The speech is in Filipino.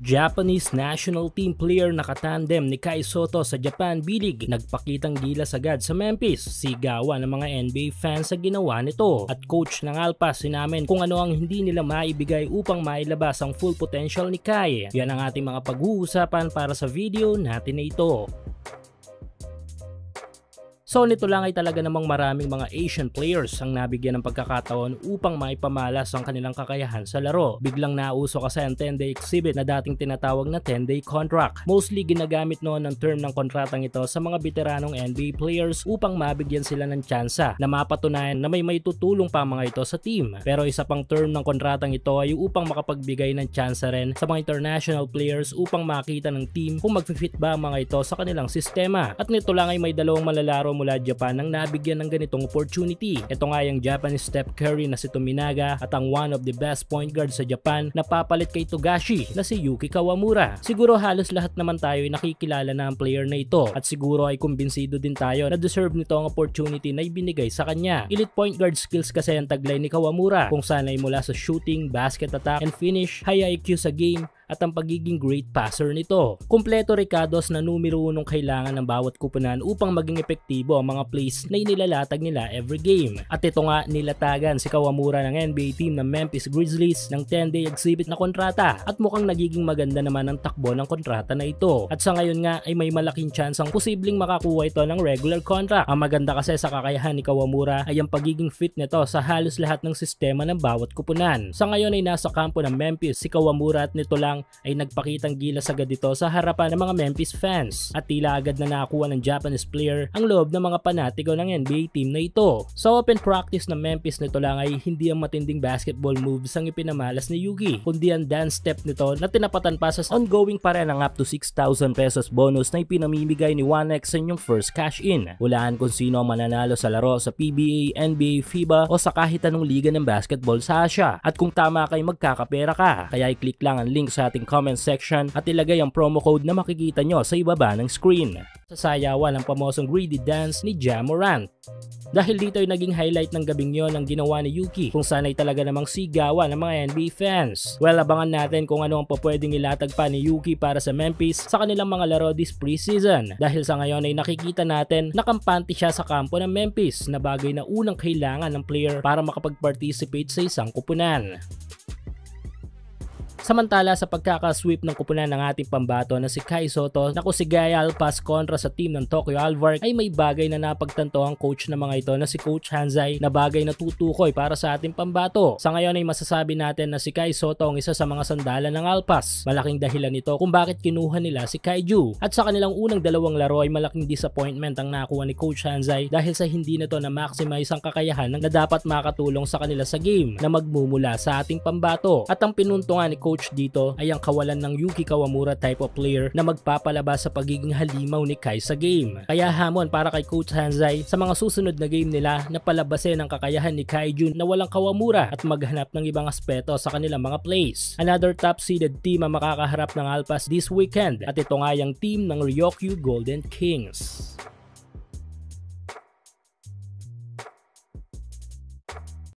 Japanese national team player na katandem ni Kai Sotto sa Japan B-League nagpakitang gilas agad sa Memphis. Sigawan ng mga NBA fans sa ginawa nito at coach ng Alpas sinamin kung ano ang hindi nila maibigay upang mailabas ang full potential ni Kai. Yan ang ating mga pag-uusapan para sa video natin na ito. So nito lang ay talaga namang maraming mga Asian players ang nabigyan ng pagkakataon upang maipamalas ang kanilang kakayahan sa laro. Biglang nauso kasi ang 10-day exhibit na dating tinatawag na 10-day contract. Mostly ginagamit noon ang term ng kontratang ito sa mga veteranong NBA players upang mabigyan sila ng tsansa na mapatunayan na may tutulong pa mga ito sa team. Pero isa pang term ng kontratang ito ay upang makapagbigay ng tsansa rin sa mga international players upang makita ng team kung mag-fit ba ang mga ito sa kanilang sistema. At nito lang ay may dalawang malalaro mula Japan ang nabigyan ng ganitong opportunity. Ito nga yung Japanese Steph Curry na si Tominaga at ang one of the best point guard sa Japan na papalit kay Togashi na si Yuki Kawamura. Siguro halos lahat naman tayo ay nakikilala na ang player na ito at siguro ay kumbinsido din tayo na deserve nito ang opportunity na ibinigay sa kanya. Elite point guard skills kasi ang taglay ni Kawamura kung saan ay mula sa shooting, basket attack, and finish, high IQ sa game, at ang pagiging great passer nito. Kumpleto Ricardos na numero 1 kailangan ng bawat kupunan upang maging epektibo ang mga plays na inilalatag nila every game. At ito nga nilatagan si Kawamura ng NBA team ng Memphis Grizzlies ng 10-day exhibit na kontrata at mukhang nagiging maganda naman ang takbo ng kontrata na ito. At sa ngayon nga ay may malaking chance ang posibleng makakuha ito ng regular contract. Ang maganda kasi sa kakayahan ni Kawamura ay ang pagiging fit nito sa halos lahat ng sistema ng bawat kupunan. Sa ngayon ay nasa kampo ng Memphis si Kawamura at nito lang ay nagpakitang gilas agad dito sa harapan ng mga Memphis fans at tila agad na nakakuha ng Japanese player ang loob ng mga panatigo ng NBA team na ito. Sa open practice ng Memphis nito lang ay hindi ang matinding basketball moves ang ipinamalas ni Yuki, kundi ang dance step nito na tinapatan pa sa ongoing pa rin ang up to 6,000 pesos bonus na ipinamimigay ni 1X sa inyong first cash in. Hulaan kung sino ang mananalo sa laro sa PBA, NBA, FIBA o sa kahit anong liga ng basketball sa Asia. At kung tama kay magkakapera ka, kaya i-click lang ang link sa ating comment section at ilagay ang promo code na makikita nyo sa ibaba ng screen. Sasayawan ang pamosong greedy dance ni Ja Morant. Dahil dito ay naging highlight ng gabing yon ang ginawa ni Yuki kung saan ay talaga namang sigawan ng mga NBA fans. Well, abangan natin kung ano ang pwedeng ilatag pa ni Yuki para sa Memphis sa kanilang mga laro this preseason. Dahil sa ngayon ay nakikita natin na kampante siya sa kampo ng Memphis na bagay na unang kailangan ng player para makapag-participate sa isang kupunan. Samantala sa pagkakasweep ng kupunan ng ating pambato na si Kai Sotto na kung si Guy Alpas kontra sa team ng Tokyo Alvark ay may bagay na napagtanto ang coach ng mga ito na si Coach Hanzai na bagay na tutukoy para sa ating pambato. Sa ngayon ay masasabi natin na si Kai Sotto ang isa sa mga sandalan ng Alpas. Malaking dahilan nito kung bakit kinuha nila si Kaiju. At sa kanilang unang dalawang laro ay malaking disappointment ang nakuha ni Coach Hanzai dahil sa hindi nito na maximize ang kakayahan na dapat makatulong sa kanila sa game na magmumula sa ating pambato. At ang pinuntungan ni Coach dito ay ang kawalan ng Yuki Kawamura type of player na magpapalabas sa pagiging halimaw ni Kai sa game. Kaya hamon para kay Coach Hanzai sa mga susunod na game nila na palabasin ang kakayahan ni Kaiju na walang Kawamura at maghanap ng ibang aspeto sa kanilang mga plays. Another top seeded team ang makakaharap ng Alpas this weekend at ito nga yung team ng Ryokyu Golden Kings.